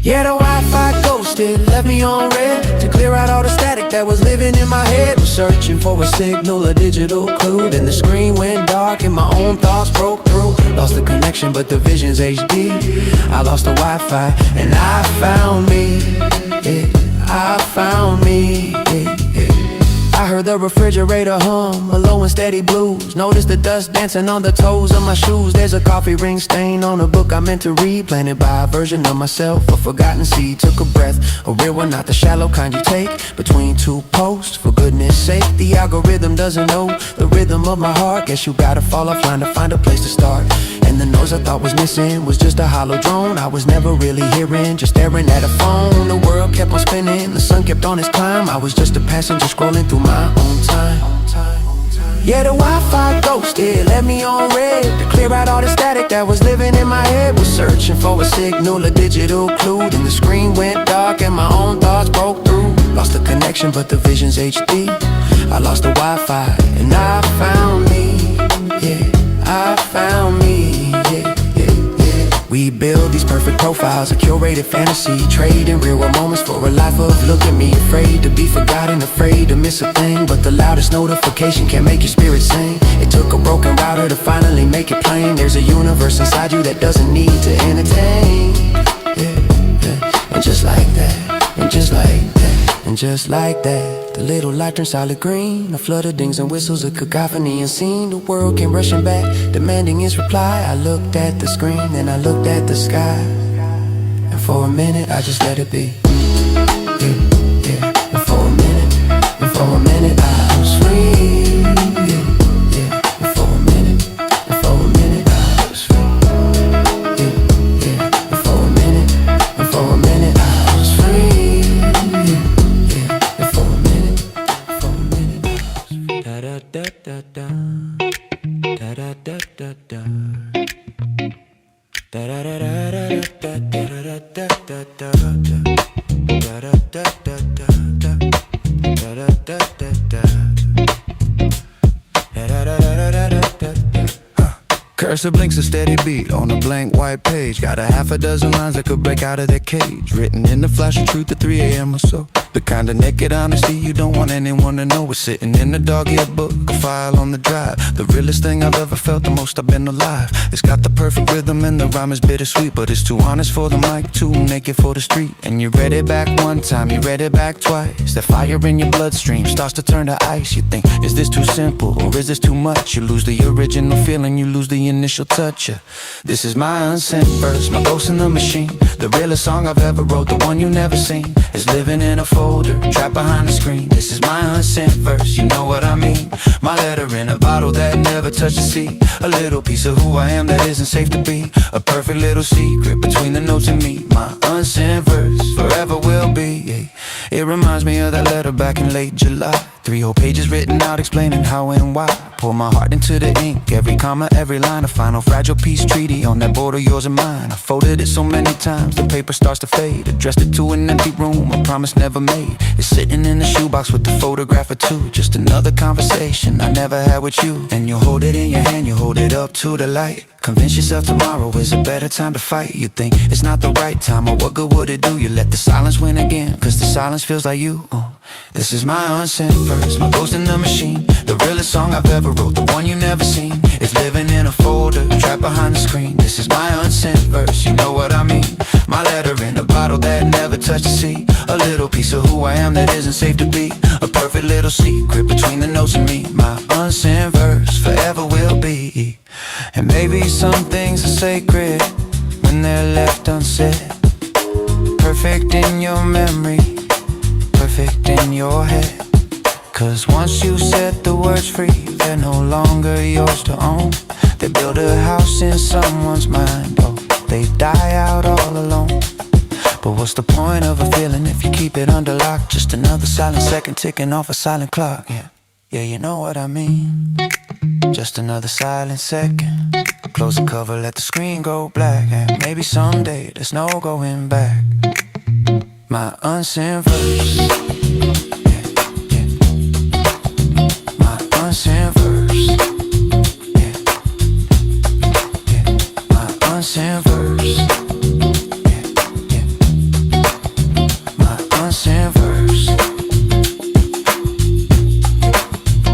Yeah, the Wi-Fi ghosted, left me on red, to clear out all the static that was living in my head. Was searching for a signal, a digital clue. Then the screen went dark and my own thoughts broke through. Lost the connection. connection, but the vision's HD. I lost the Wi-Fi and I found me, yeah. I found me, yeah, yeah. I heard the refrigerator hum, a low and steady blues. Noticed the dust dancing on the toes of my shoes. There's a coffee ring stain on a book I meant to read, planted by a version of myself, a forgotten seed. Took a breath, a real one, not the shallow kind you take between two posts. For goodness sake, the algorithm doesn't know the rhythm of my heart. Guess you gotta fall offline to find a place to start. And the noise I thought was missing was just a hollow drone I was never really hearing, just staring at a phone. The world kept on spinning, the sun kept on its climb. I was just a passenger scrolling through my own time. Yeah, the Wi-Fi ghosted, left me on red to clear out all the static that was living in my head. Was searching for a signal, a digital clue. Then the screen went dark and my own thoughts broke through. Lost the connection, but the vision's HD. I lost the Wi-Fi and I found me, yeah. I found me, yeah, yeah, yeah. We build these perfect profiles, a curated fantasy, trading real world moments for a life of look at me. Afraid to be forgotten, afraid to miss a thing, but the loudest notification can make your spirit sing. It took a broken router to finally make it plain. There's a universe inside you that doesn't need to entertain, yeah, yeah. And just like that, and just like that, and just like that, the little light turned solid green. A flood of dings and whistles, a cacophony unseen. The world came rushing back, demanding its reply. I looked at the screen, then I looked at the sky, and for a minute I just let it be, yeah, yeah. And for a minute I was free, yeah, yeah. And for a minute I was free, yeah, yeah. And for a minute I was free, yeah, yeah. And for a minute I was free. Da da da da da, da da da da da, da da da da da da da da da da. Cursor blinks a steady beat on a blank white page. Got a half a dozen lines that could break out of their cage, written in the flash of truth at 3 a.m. or so. The kind of naked honesty you don't want anyone to know. We're sitting in the dog-eared book, a file on the drive. The realest thing I've ever felt, the most I've been alive. It's got the perfect rhythm and the rhyme is bittersweet, but it's too honest for the mic, too naked for the street. And you read it back one time, you read it back twice. The fire in your bloodstream starts to turn to ice. You think, is this too simple or is this too much? You lose the original feeling, you lose the initial touch, yeah. This is my unsent verse, my ghost in the machine. The realest song I've ever wrote, the one you never seen, is living in a folder, trapped behind the screen. This is my unsent verse, you know what I mean. My letter in a bottle that never touched the sea. A little piece of who I am that isn't safe to be. A perfect little secret between the notes and me. My unsent verse forever will be, yeah. It reminds me of that letter back in late July. 3 whole pages written out explaining how and why. Pour my heart into the ink, every comma, every line. A final fragile peace treaty on that border, yours and mine. I folded it so many times, the paper starts to fade. Addressed it to an empty room, a promise never made. It's sitting in the shoebox with the photograph or two. Just another conversation I never had with you. And you hold it in your hand, you hold it up to the light. Convince yourself tomorrow is a better time to fight. You think it's not the right time, or what good would it do? You let the silence win again, cause the silence feels like you. This is my unsent verse, my ghost in the machine. The realest song I've ever wrote, the one you never seen. It's living in a folder, trapped behind the screen. This is my unsent verse, you know what I mean. My letter in a bottle that never touched the sea. A little piece of who I am that isn't safe to be. A perfect little secret between the notes and me. My unsent verse forever will be. And maybe some things are sacred when they're left unsaid. Perfect in your memory, perfect in your head. Cause once you set the words free, they're no longer yours to own. They build a house in someone's mind, oh, they die out all alone. But what's the point of a feeling if you keep it under lock? Just another silent second ticking off a silent clock, yeah. Yeah, you know what I mean. Just another silent second. Close the cover, let the screen go black. And maybe someday there's no going back. My unsent verse, yeah, yeah. My unsent verse, yeah, yeah. My unsent verse, yeah, yeah. My unsent verse.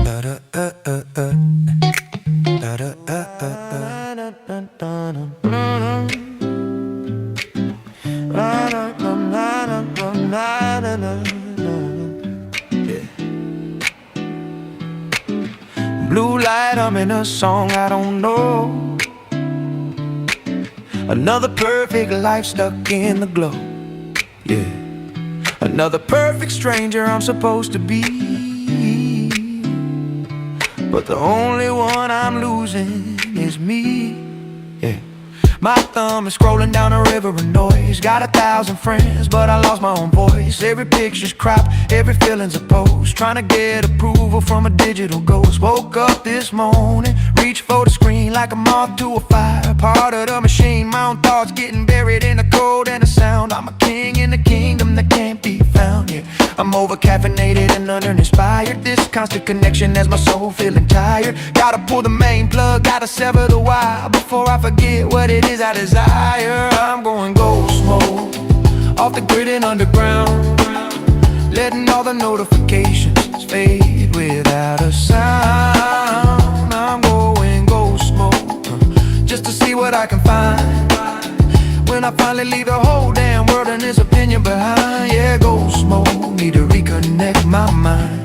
Da da da da da da da da da. Blue light, I'm in a song I don't know. Another perfect life stuck in the glow. Yeah. Another perfect stranger I'm supposed to be, but the only one I'm losing is me. Yeah. My thumb is scrolling down a river of noise. Got 1,000 friends, but I lost my own voice. Every picture's cropped, every feeling's a post. Trying to get approval from a digital ghost. Woke up this morning, reached for the screen like a moth to a fire. Part of the machine, my own thoughts getting buried in the code and the sound. I'm a king in the kingdom that can't be found. Yeah, I'm over caffeinated and under-inspired. This constant connection has my soul feeling tired. Gotta pull the main plug, gotta sever the wire before I forget what it is I desire. I'm going ghost mode, off the grid and underground, letting all the notifications fade without a sound. I'm going ghost mode, just to see what I can find when I finally leave the whole damn world and its opinion behind. Yeah, ghost mode, need to reconnect my mind.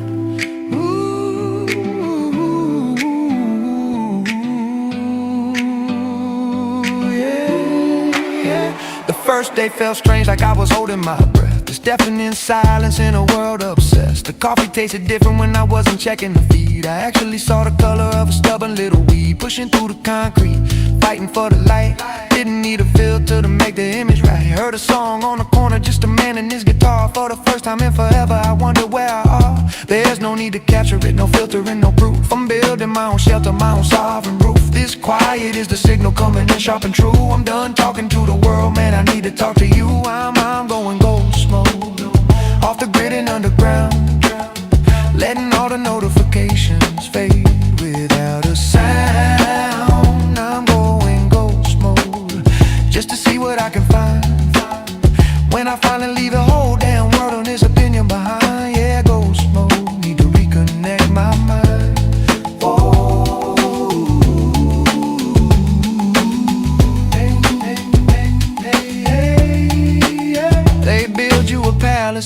The first day felt strange, like I was holding my breath. This deafening silence in a world obsessed. The coffee tasted different when I wasn't checking the feed. I actually saw the color of a stubborn little weed pushing through the concrete, fighting for the light. Didn't need a filter to make the image right. Heard a song on the corner, just a man and his guitar. For the first time in forever, I wonder where I are. There's no need to capture it, no filtering, no proof. I'm building my own shelter, my own sovereign roof. This quiet is the signal coming in sharp and true. I'm done talking to the world, man, I need to talk to you. I'm going ghost mode, off the grid and underground, letting all the notifications fade without a sound. I'm going ghost mode, just to see what I can find when I finally leave the whole damn world on its opinion behind. Yeah, ghost mode, need to reconnect my mind.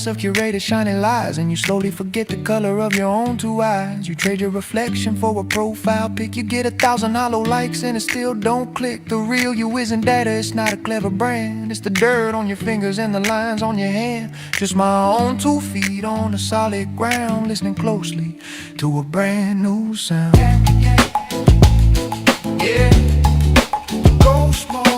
Of curated shining lies, and you slowly forget the color of your own two eyes. You trade your reflection for a profile pic. You get 1,000 hollow likes and it still don't click. The real you isn't data, it's not a clever brand. It's the dirt on your fingers and the lines on your hand. Just my own 2 feet on the solid ground, listening closely to a brand new sound. Yeah, ghost mode.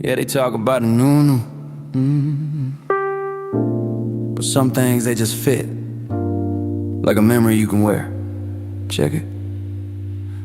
Yeah, they talk about a new, but some things they just fit, like a memory you can wear. Check it.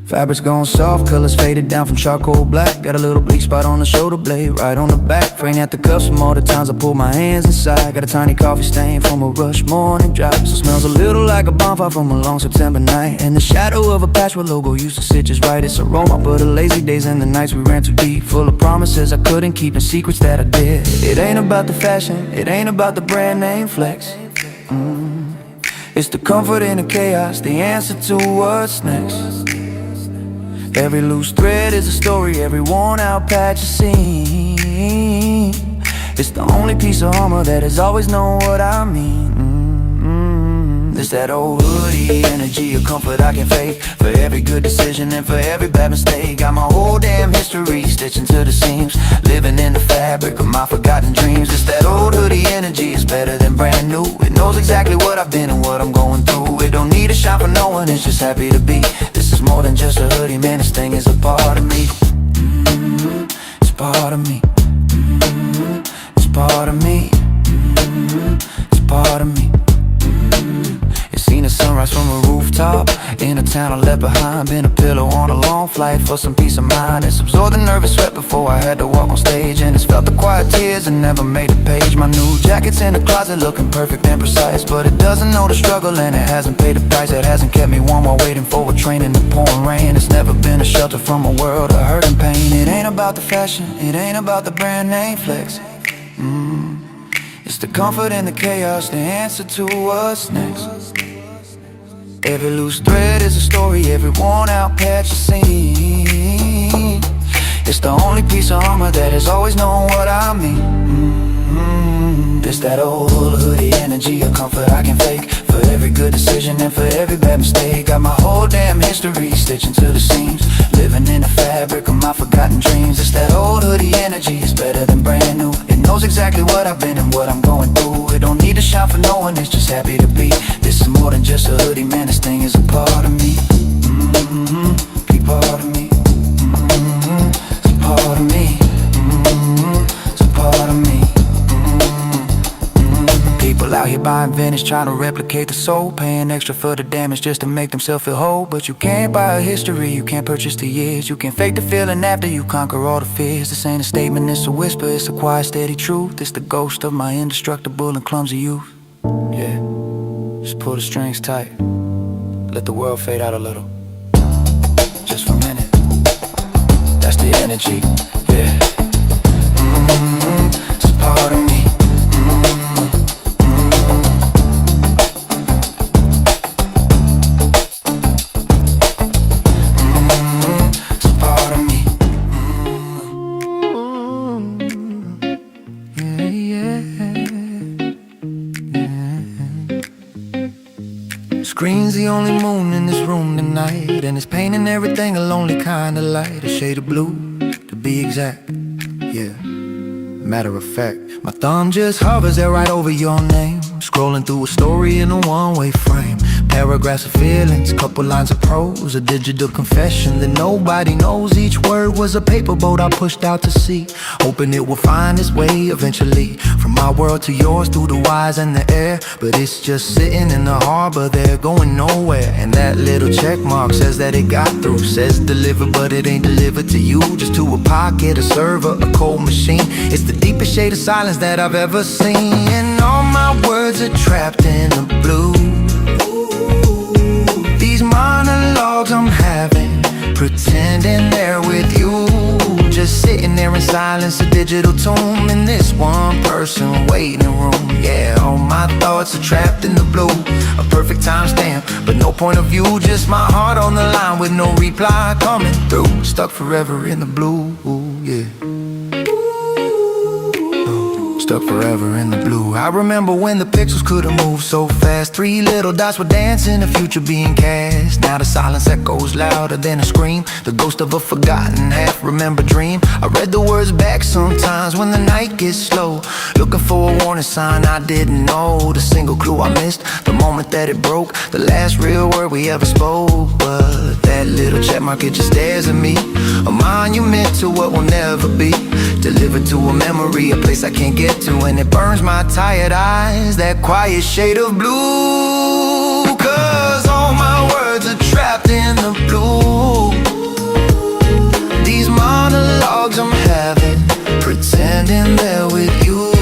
Fabric's gone soft, colors faded down from charcoal black. Got a little bleak spot on the shoulder blade, right on the back. Fraying at the cuffs from all the times I pulled my hands inside. Got a tiny coffee stain from a rush morning drive. So smells a little like a bonfire from a long September night. And the shadow of a patchwork logo used to sit just right. It's aroma, but the lazy days and the nights we ran too deep, full of promises I couldn't keep and secrets that I did. It ain't about the fashion, it ain't about the brand name flex. It's the comfort in the chaos, the answer to what's next. Every loose thread is a story, every worn out patch a scene. It's the only piece of armor that has always known what I mean. It's that old hoodie energy, a comfort I can fake. For every good decision and for every bad mistake. Got my whole damn history stitching to the seams, living in the fabric of my forgotten dreams. It's that old hoodie energy, it's better than brand new. It knows exactly what I've been and what I'm going through. It don't need a shine for no one, it's just happy to be. This is more than just a hoodie, man, this thing is a part of me. It's part of me. It's part of me. It's part of me. Seen the sunrise from a rooftop in a town I left behind. Been a pillow on a long long flight for some peace of mind. It's absorbed the nervous sweat before I had to walk on stage, and it's felt the quiet tears and never made a page. My new jacket's in the closet looking perfect and precise, but it doesn't know the struggle and it hasn't paid the price. It hasn't kept me warm while waiting for a train in the pouring rain. It's never been a shelter from a world of hurt and pain. It ain't about the fashion, it ain't about the brand name flex. It's the comfort in the chaos, the answer to what's next. Every loose thread is a story, every worn out patch a scene. It's the only piece of armor that has always known what I mean. It's that old hoodie energy, a comfort I can fake for every good decision and for every bad mistake. Got my whole damn history stitching to the seams, living in the fabric of my forgotten dreams. It's that old hoodie energy, it's better than brand new. It knows exactly what I've been and what I'm going through. It don't need to shine for no one, it's just happy to be. This is more than just a hoodie, man, this thing is a part of me. Be part of me. It's a part of me. It's a part of me. People out here buying vintage, trying to replicate the soul, paying extra for the damage just to make themselves feel whole. But you can't buy a history, you can't purchase the years. You can fake the feeling after you conquer all the fears. This ain't a statement, it's a whisper, it's a quiet, steady truth. It's the ghost of my indestructible and clumsy youth. Yeah, just pull the strings tight, let the world fade out a little, just for a minute. That's the energy, yeah. It's a part of me. Green's the only moon in this room tonight, and it's painting everything a lonely kind of light. A shade of blue, to be exact, yeah. Matter of fact, my thumb just hovers there right over your name, scrolling through a story in a one-way frame. Paragraphs of feelings, couple lines of prose, a digital confession that nobody knows. Each word was a paper boat I pushed out to sea, hoping it will find its way eventually from my world to yours, through the wires and the air. But it's just sitting in the harbor there, going nowhere. And that little check mark says that it got through, says delivered, but it ain't delivered to you, just to a pocket, a server, a cold machine. It's the deepest shade of silence that I've ever seen, and all my words are trapped in the blue. These monologues I'm having, pretending they're with you, just sitting there in silence, a digital tomb in this one-person waiting room. Yeah, all my thoughts are trapped in the blue, a perfect timestamp, but no point of view, just my heart on the line with no reply coming through, stuck forever in the blue, yeah. Stuck forever in the blue. I remember when the pixels couldn't move so fast. 3 little dots were dancing, the future being cast. Now the silence echoes louder than a scream, the ghost of a forgotten half-remembered dream. I read the words back sometimes when the night gets slow, looking for a warning sign I didn't know. The single clue I missed, the moment that it broke, the last real word we ever spoke. But that little check mark, it just stares at me, a monument to what will never be, delivered to a memory, a place I can't get to, and it burns my tired eyes, that quiet shade of blue. Cause all my words are trapped in the blue. These monologues I'm having, pretending they're with you,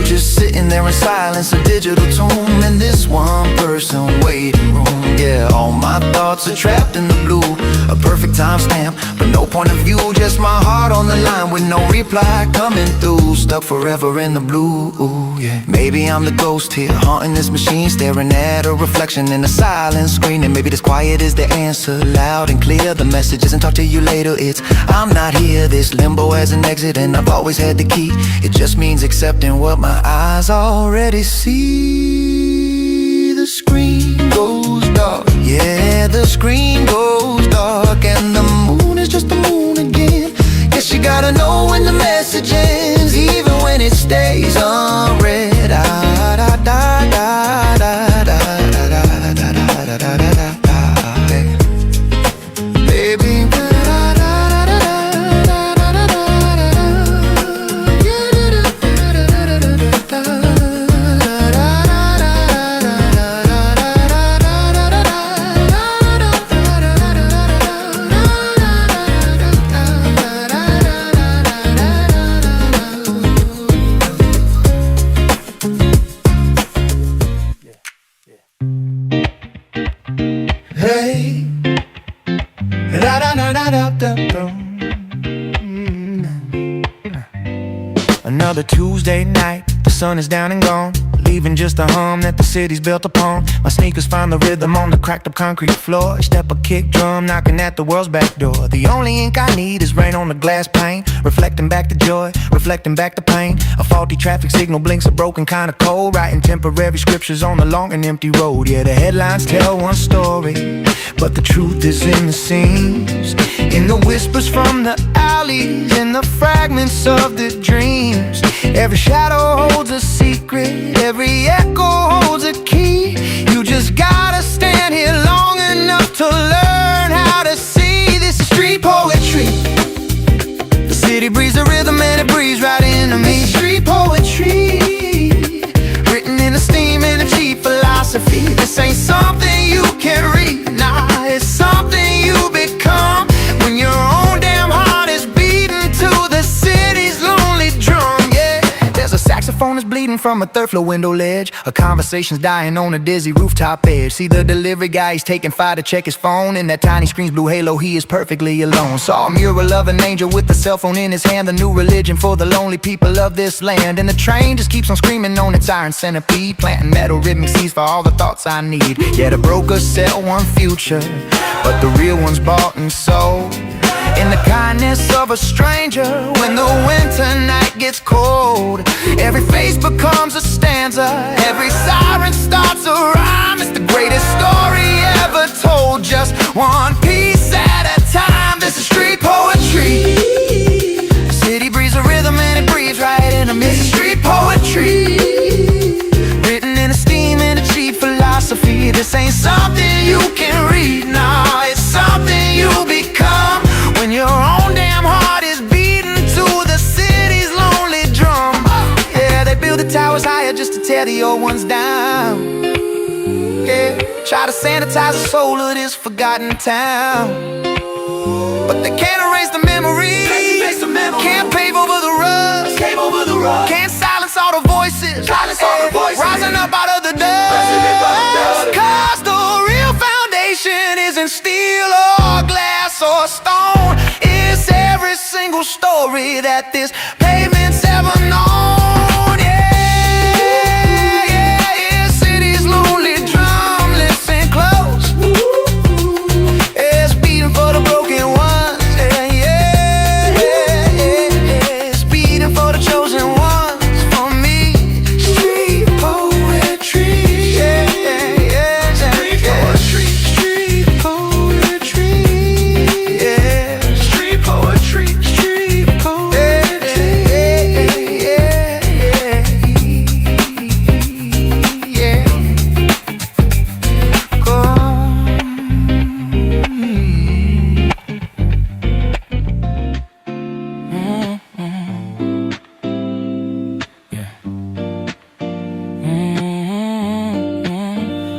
just sitting there in silence, a digital tomb in this one-person waiting room. Yeah, all my thoughts are trapped in the blue, a perfect timestamp, but no point of view, just my heart on the line with no reply coming through, stuck forever in the blue, yeah. Maybe I'm the ghost here, haunting this machine, staring at a reflection in the silent screen. And maybe this quiet is the answer, loud and clear. The message isn't talk to you later, it's I'm not here. This limbo has an exit and I've always had the key. It just means accepting what my eyes already see. The screen goes dark, yeah, the screen goes dark, and the moon is just the moon again. Guess you gotta know when the message ends, even when it stays unread. Da da da da da da da da da da da da. Baby. Another Tuesday night, the sun is down and gone, leaving just a hum that the city's built upon. My sneakers find the rhythm on the cracked up concrete floor. Step a kick drum knocking at the world's back door. The only ink I need is rain on the glass pane, reflecting back the joy, reflecting back the pain. A faulty traffic signal blinks a broken kind of cold, writing temporary scriptures on the long and empty road. Yeah, the headlines tell one story, but the truth is in the seams, in the whispers from the alleys, in the fragments of the dreams. Every shadow holds a secret, every echo holds a key. You just gotta stand here long enough to learn how to see. This is street poetry. The city breathes a rhythm and it breathes right into me. This is street poetry, written in a steam and a cheap philosophy. This ain't something you can read, nah, it's something you become when your own damn heart is beating to the city's lonely drum. Yeah, there's a saxophone that's bleeding from a third floor window ledge. A conversation's dying on a dizzy rooftop edge. See the delivery guy, he's taking 5 to check his phone. In that tiny screen's blue halo, he is perfectly alone. Saw a mural of an angel with a cell phone in his hand, the new religion for the lonely people of this land. And the train just keeps on screaming on its iron centipede, planting metal rhythmic seeds for all the thoughts I need. Yeah, the brokers sell one future, but the real one's bought and sold in the kindness of a stranger. When the winter night gets cold, every face becomes a stanza, every siren starts a rhyme. It's the greatest story ever told, just one piece at a time. This is street poetry. The city breathes a rhythm and it breathes right into me. This is street poetry, written in a steam and a cheap philosophy. This ain't something you can read, nah, it's something you become when your own damn heart is beating to the city's lonely drum. Yeah, they build the towers higher just to tear the old ones down. Yeah, try to sanitize the soul of this forgotten town, but they can't erase the memories, can't pave over the rust, can't silence all the voices, rising up out of the dust. Cause the real foundation isn't steel or glass or stone, it's every single story that this pavement's ever known. Yeah, yeah, yeah, city's lonely drum, listen close. It's beating for the broken ones. Yeah, yeah, yeah, yeah, it's beating for the chosen ones. For me, street poetry. Yeah, yeah, yeah, street poetry. Street poetry. Yeah, street poetry. Street poetry. Yeah, yeah, yeah.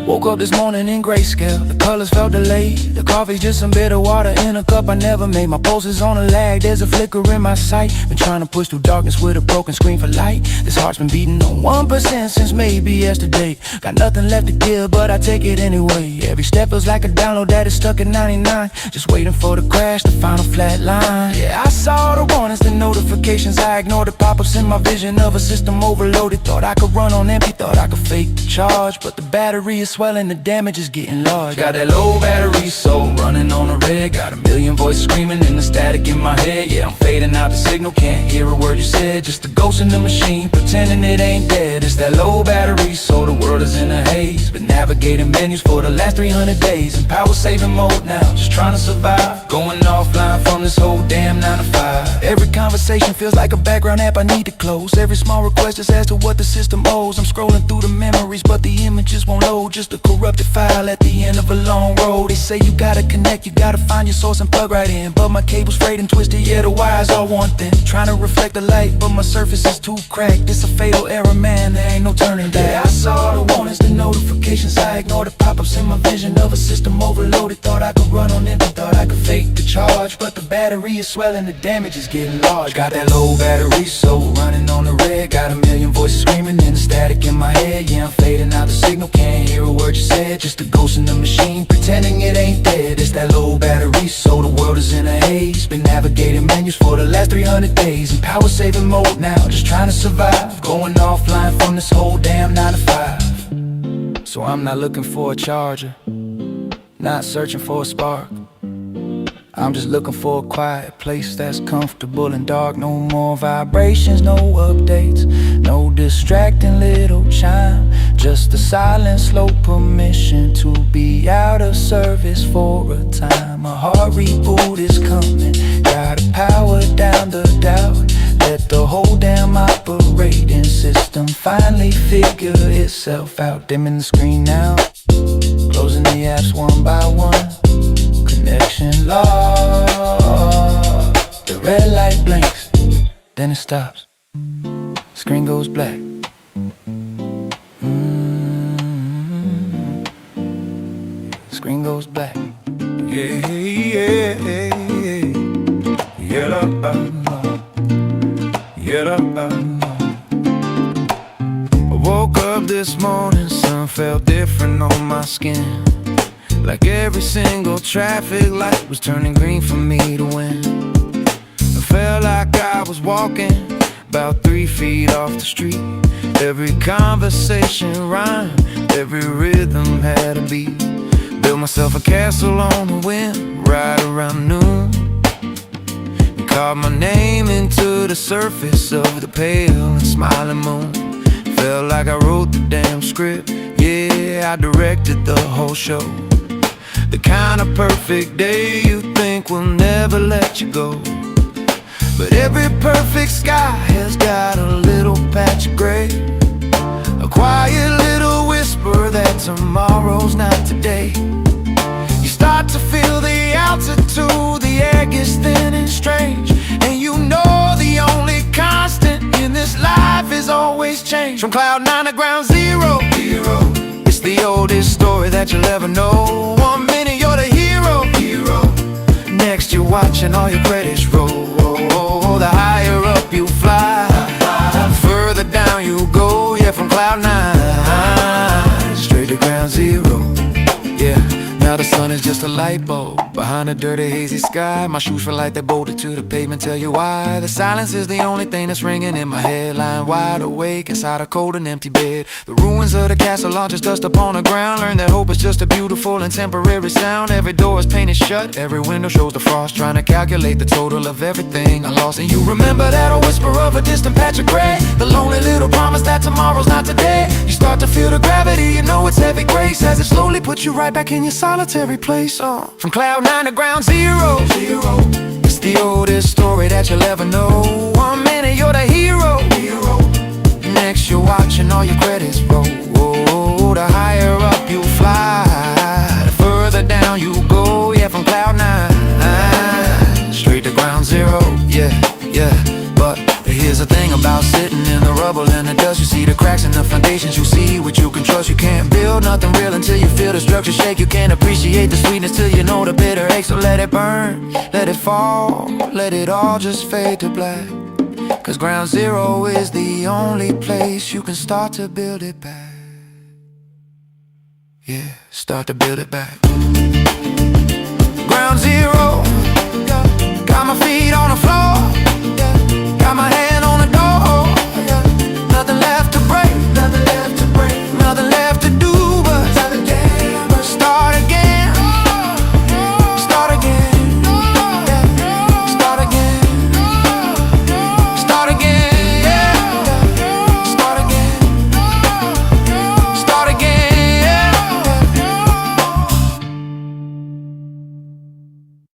Woke up this morning in grayscale, the colors felt delayed. The coffee's just some bitter water in a cup I never made. My pulse is on a lag, there's a flicker in my sight. Been trying to push through darkness with a broken screen for light. This heart's been beating on 1% since maybe yesterday. Got nothing left to give, but I take it anyway. Every step feels like a download that is stuck at 99, just waiting for the crash, the final flat line. Yeah, I saw the warnings, the notifications, I ignored the pop-ups in my vision of a system overloaded. Thought I could run on empty, thought I could fake the charge, but the battery is swelling, the damage is getting large. Got that low battery, so running on a red. Got a million voices screaming in the static in my head. Yeah, I'm fading out the signal, can't hear a word you said. Just a ghost in the machine, pretending it ain't dead. It's that low battery, so the world is in a haze. Been navigating menus for the last 300 days, in power saving mode now, just trying to survive. Going offline from this whole damn 9 to 5. Every conversation feels like a background app I need to close. Every small request is as to what the system owes. I'm scrolling through the memories, but the images won't load. Just a corrupted file at the end of a long road. They say you gotta connect, you gotta find your source and plug right in, but my cable's frayed and twisted, yeah, the wires all one thing. Trying to reflect the light, but my surface is too cracked. It's a fatal error, man, there ain't no turning back. Yeah, I saw the warnings, the notifications, I ignored the pop-ups in my vision of a system overloaded. Thought I could run on empty, thought I could fake the charge, but the battery is swelling, the damage is getting large. Got Got that low battery, so running on the red. Got a million voices screaming in the static in my head. Yeah, I'm fading out the signal, can't hear a word you said. Just a ghost in the machine, pretending it ain't dead. It's that low battery, so the world is in a haze. Been navigating menus for the last 300 days. In power saving mode now, just trying to survive. Going offline from this whole damn 9 to 5. So I'm not looking for a charger, not searching for a spark. I'm just looking for a quiet place that's comfortable and dark. No more vibrations, no updates, no distracting little chime. Just a silent, slow permission to be out of service for a time. A hard reboot is coming, gotta power down the doubt. Let the whole damn operating system finally figure itself out. Dimming the screen now, closing the apps one by one. Connection lost. The red light blinks, then it stops. Screen goes black. Screen goes black. Yeah, yeah, yeah. I woke up this morning, sun felt different on my skin. Like every single traffic light was turning green for me to win. I felt like I was walking about 3 feet off the street. Every conversation rhymed, every rhythm had a beat. Built myself a castle on the wind right around noon. And carved my name into the surface of the pale and smiling moon. Felt like I wrote the damn script, yeah, I directed the whole show. The kind of perfect day you think will never let you go. But every perfect sky has got a little patch of gray, a quiet little whisper that tomorrow's not today. You start to feel the altitude, the air gets thin and strange. And you know the only constant in this life is always change. From cloud 9 to ground zero, it's the oldest story that you'll ever know. 1 minute you're the hero, next you're watching all your credits roll. The higher up you fly, further down you go. Yeah, from cloud 9 straight to ground zero. Yeah, now the sun is just a light bulb behind a dirty hazy sky. My shoes feel like they're bolted to the pavement, tell you why. The silence is the only thing that's ringing in my head. Lying wide awake inside a cold and empty bed. The ruins of the castle are just dust upon the ground. Learn that hope is just a beautiful and temporary sound. Every door is painted shut, every window shows the frost. Trying to calculate the total of everything I lost. And you remember that old whisper of a distant patch of gray, the lonely little promise that tomorrow's not today. You start to feel the gravity, you know it's heavy grace, as it slowly puts you right back in your solitary place. From cloud 9 to ground zero, it's the oldest story that you'll ever know. 1 minute you're the hero, next you're watching all your credits roll. The higher up you fly, the further down you go. Yeah, from cloud 9 straight to ground zero. Yeah, yeah. But here's the thing about sitting in the rubble and the dust. You see the cracks in the foundations, you see what you can trust. You can't build nothing real until you feel the structure shake. You can't appreciate the sweetness till you know the bitter ache. So let it burn, let it fall, let it all just fade to black. Cause ground zero is the only place you can start to build it back. Yeah, start to build it back. Ground zero, got my feet